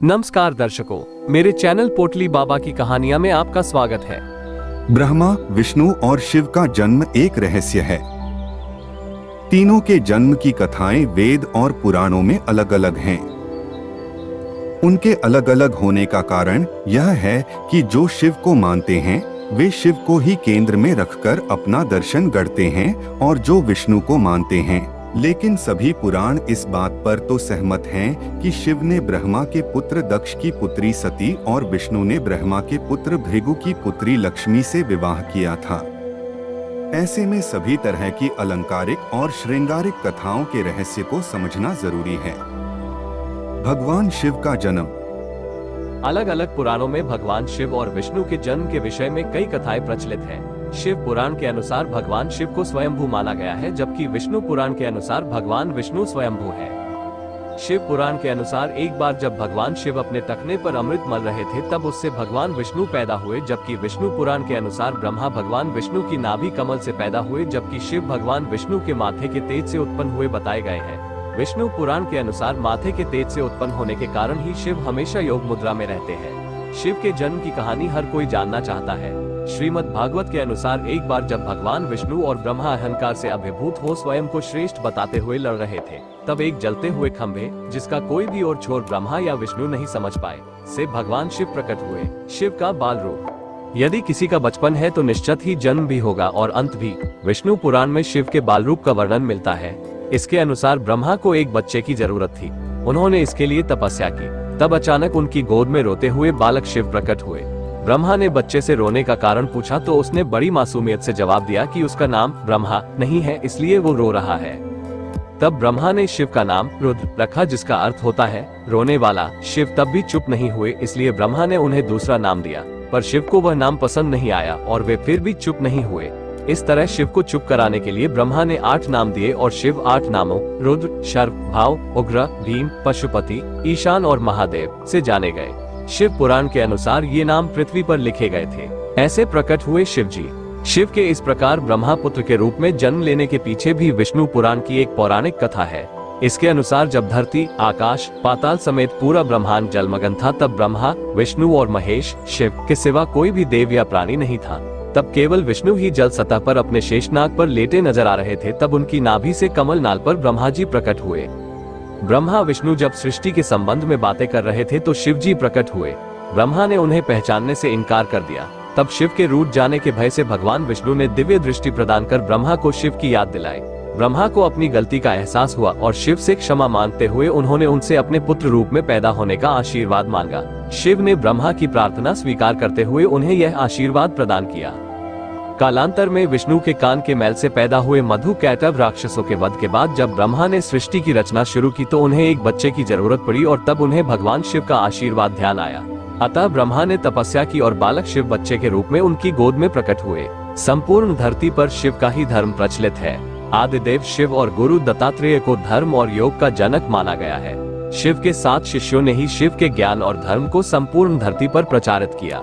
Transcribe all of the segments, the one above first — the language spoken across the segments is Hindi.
नमस्कार दर्शकों, मेरे चैनल पोटली बाबा की कहानियां में आपका स्वागत है। ब्रह्मा, विष्णु और शिव का जन्म एक रहस्य है। तीनों के जन्म की कथाएं वेद और पुराणों में अलग अलग हैं। उनके अलग अलग होने का कारण यह है कि जो शिव को मानते हैं वे शिव को ही केंद्र में रखकर अपना दर्शन गढ़ते हैं, और जो विष्णु को मानते हैं, लेकिन सभी पुराण इस बात पर तो सहमत हैं कि शिव ने ब्रह्मा के पुत्र दक्ष की पुत्री सती और विष्णु ने ब्रह्मा के पुत्र भृगु की पुत्री लक्ष्मी से विवाह किया था। ऐसे में सभी तरह की अलंकारिक और श्रृंगारिक कथाओं के रहस्य को समझना जरूरी है। भगवान शिव का जन्म। अलग अलग पुराणों में भगवान शिव और विष्णु के जन्म के विषय में कई कथाएं प्रचलित हैं। शिव पुराण के अनुसार भगवान शिव को स्वयंभू माना गया है, जबकि विष्णु पुराण के अनुसार भगवान विष्णु स्वयंभू है। शिव पुराण के अनुसार एक बार जब भगवान शिव अपने टखने पर अमृत मल रहे थे तब उससे भगवान विष्णु पैदा हुए, जबकि विष्णु पुराण के अनुसार ब्रह्मा भगवान विष्णु की नाभि कमल से पैदा हुए, जबकि शिव भगवान विष्णु के माथे के तेज से उत्पन्न हुए बताए गए हैं। विष्णु पुराण के अनुसार माथे के तेज से उत्पन्न होने के कारण ही शिव हमेशा योग मुद्रा में रहते हैं। शिव के जन्म की कहानी हर कोई जानना चाहता है। श्रीमद् भागवत के अनुसार एक बार जब भगवान विष्णु और ब्रह्मा अहंकार से अभिभूत हो स्वयं को श्रेष्ठ बताते हुए लड़ रहे थे, तब एक जलते हुए खंभे, जिसका कोई भी और छोर ब्रह्मा या विष्णु नहीं समझ पाए, से भगवान शिव प्रकट हुए। शिव का बाल रूप। यदि किसी का बचपन है तो निश्चित ही जन्म भी होगा और अंत भी। विष्णु पुराण में शिव के बाल रूप का वर्णन मिलता है। इसके अनुसार ब्रह्मा को एक बच्चे की जरूरत थी। उन्होंने इसके लिए तपस्या की। तब अचानक उनकी गोद में रोते हुए बालक शिव प्रकट हुए। ब्रह्मा ने बच्चे से रोने का कारण पूछा तो उसने बड़ी मासूमियत से जवाब दिया कि उसका नाम ब्रह्मा नहीं है, इसलिए वो रो रहा है। तब ब्रह्मा ने शिव का नाम रुद्र रखा, जिसका अर्थ होता है रोने वाला। शिव तब भी चुप नहीं हुए, इसलिए ब्रह्मा ने उन्हें दूसरा नाम दिया, पर शिव को वह नाम पसंद नहीं आया और वे फिर भी चुप नहीं हुए। इस तरह शिव को चुप कराने के लिए ब्रह्मा ने 8 नाम दिए और शिव 8 नामों रुद्र, शर्व, भाव, उग्र, भीम, पशुपति, ईशान और महादेव से जाने गए। शिव पुराण के अनुसार ये नाम पृथ्वी पर लिखे गए थे। ऐसे प्रकट हुए शिव जी। शिव के इस प्रकार ब्रह्मा पुत्र के रूप में जन्म लेने के पीछे भी विष्णु पुराण की एक पौराणिक कथा है। इसके अनुसार जब धरती, आकाश, पाताल समेत पूरा ब्रह्मांड जलमग्न था, तब ब्रह्मा, विष्णु और महेश, शिव के सिवा कोई भी देव या प्राणी नहीं था। तब केवल विष्णु ही जल सतह पर अपने शेषनाग पर लेटे नजर आ रहे थे। तब उनकी नाभि से कमल नाल पर ब्रह्मा जी प्रकट हुए। ब्रह्मा विष्णु जब सृष्टि के संबंध में बातें कर रहे थे तो शिव जी प्रकट हुए। ब्रह्मा ने उन्हें पहचानने से इनकार कर दिया। तब शिव के रूठ जाने के भय से भगवान विष्णु ने दिव्य दृष्टि प्रदान कर ब्रह्मा को शिव की याद दिलाई। ब्रह्मा को अपनी गलती का एहसास हुआ और शिव से क्षमा मांगते हुए उन्होंने उनसे अपने पुत्र रूप में पैदा होने का आशीर्वाद मांगा। शिव ने ब्रह्मा की प्रार्थना स्वीकार करते हुए उन्हें यह आशीर्वाद प्रदान किया। कालांतर में विष्णु के कान के मैल से पैदा हुए मधु कैटव राक्षसों के वध के बाद जब ब्रह्मा ने सृष्टि की रचना शुरू की तो उन्हें एक बच्चे की जरूरत पड़ी और तब उन्हें भगवान शिव का आशीर्वाद ध्यान आया। अतः ब्रह्मा ने तपस्या की और बालक शिव बच्चे के रूप में उनकी गोद में प्रकट हुए। संपूर्ण धरती पर शिव का ही धर्म प्रचलित है। आदिदेव शिव और गुरु दत्तात्रेय को धर्म और योग का जनक माना गया है। शिव के 7 शिष्यों ने ही शिव के ज्ञान और धर्म को संपूर्ण धरती पर प्रचारित किया।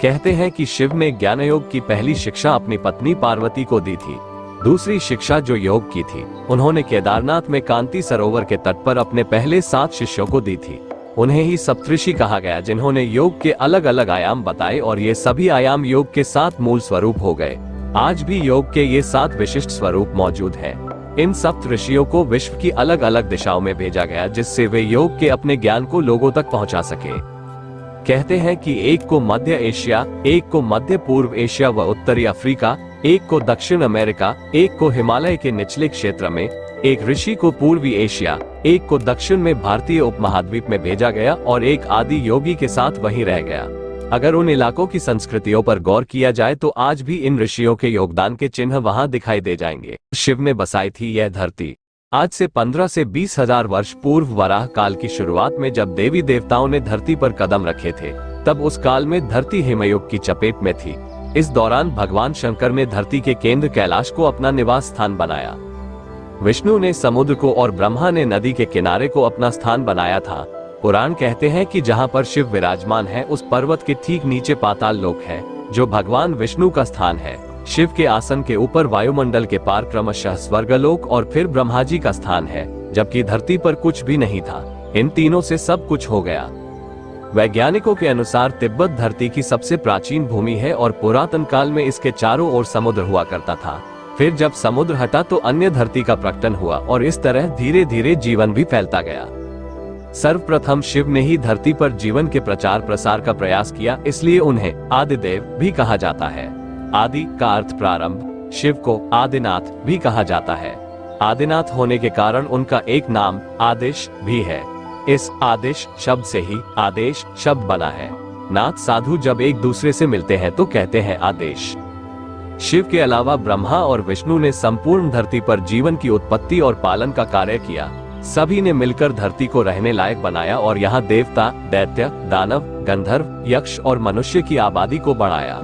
कहते हैं कि शिव ने ज्ञान योग की पहली शिक्षा अपनी पत्नी पार्वती को दी थी। दूसरी शिक्षा जो योग की थी, उन्होंने केदारनाथ में कांति सरोवर के तट पर अपने पहले 7 शिष्यों को दी थी। उन्हें ही सप्तऋषि कहा गया, जिन्होंने योग के अलग अलग आयाम बताए और ये सभी आयाम योग के 7 मूल स्वरूप हो गए। आज भी योग के ये 7 विशिष्ट स्वरूप मौजूद हैं। इन सप्तऋषियों को विश्व की अलग अलग दिशाओं में भेजा गया, जिससे वे योग के अपने ज्ञान को लोगों तक पहुंचा सके। कहते हैं कि एक को मध्य एशिया, एक को मध्य पूर्व एशिया व उत्तरी अफ्रीका, एक को दक्षिण अमेरिका, एक को हिमालय के निचले क्षेत्र में, एक ऋषि को पूर्वी एशिया, एक को दक्षिण में भारतीय उपमहाद्वीप में भेजा गया और एक आदि योगी के साथ वहीं रह गया। अगर उन इलाकों की संस्कृतियों पर गौर किया जाए तो आज भी इन ऋषियों के योगदान के चिन्ह वहां दिखाई दे जाएंगे। शिव ने बसाई थी यह धरती। आज से 15 से 20 हजार वर्ष पूर्व वराह काल की शुरुआत में जब देवी देवताओं ने धरती पर कदम रखे थे, तब उस काल में धरती हिमयुग की चपेट में थी। इस दौरान भगवान शंकर ने धरती के केंद्र कैलाश को अपना निवास स्थान बनाया। विष्णु ने समुद्र को और ब्रह्मा ने नदी के किनारे को अपना स्थान बनाया था। पुराण कहते हैं कि जहाँ पर शिव विराजमान है उस पर्वत के ठीक नीचे पाताल लोक है, जो भगवान विष्णु का स्थान है। शिव के आसन के ऊपर वायुमंडल के पार क्रमशः स्वर्गलोक और फिर ब्रह्मा जी का स्थान है, जबकि धरती पर कुछ भी नहीं था। इन तीनों से सब कुछ हो गया। वैज्ञानिकों के अनुसार तिब्बत धरती की सबसे प्राचीन भूमि है और पुरातन काल में इसके चारों ओर समुद्र हुआ करता था। फिर जब समुद्र हटा तो अन्य धरती का प्रकटन हुआ और इस तरह धीरे धीरे जीवन भी फैलता गया। सर्वप्रथम शिव ने ही धरती पर जीवन के प्रचार प्रसार का प्रयास किया, इसलिए उन्हें आदिदेव भी कहा जाता है। आदि का अर्थ प्रारंभ, शिव को आदिनाथ भी कहा जाता है। आदिनाथ होने के कारण उनका एक नाम आदेश भी है। इस आदेश शब्द से ही आदेश शब्द बना है। नाथ साधु जब एक दूसरे से मिलते हैं तो कहते हैं आदेश। शिव के अलावा ब्रह्मा और विष्णु ने संपूर्ण धरती पर जीवन की उत्पत्ति और पालन का कार्य किया। सभी ने मिलकर धरती को रहने लायक बनाया और यहाँ देवता, दैत्य, दानव, गंधर्व, यक्ष और मनुष्य की आबादी को बढ़ाया।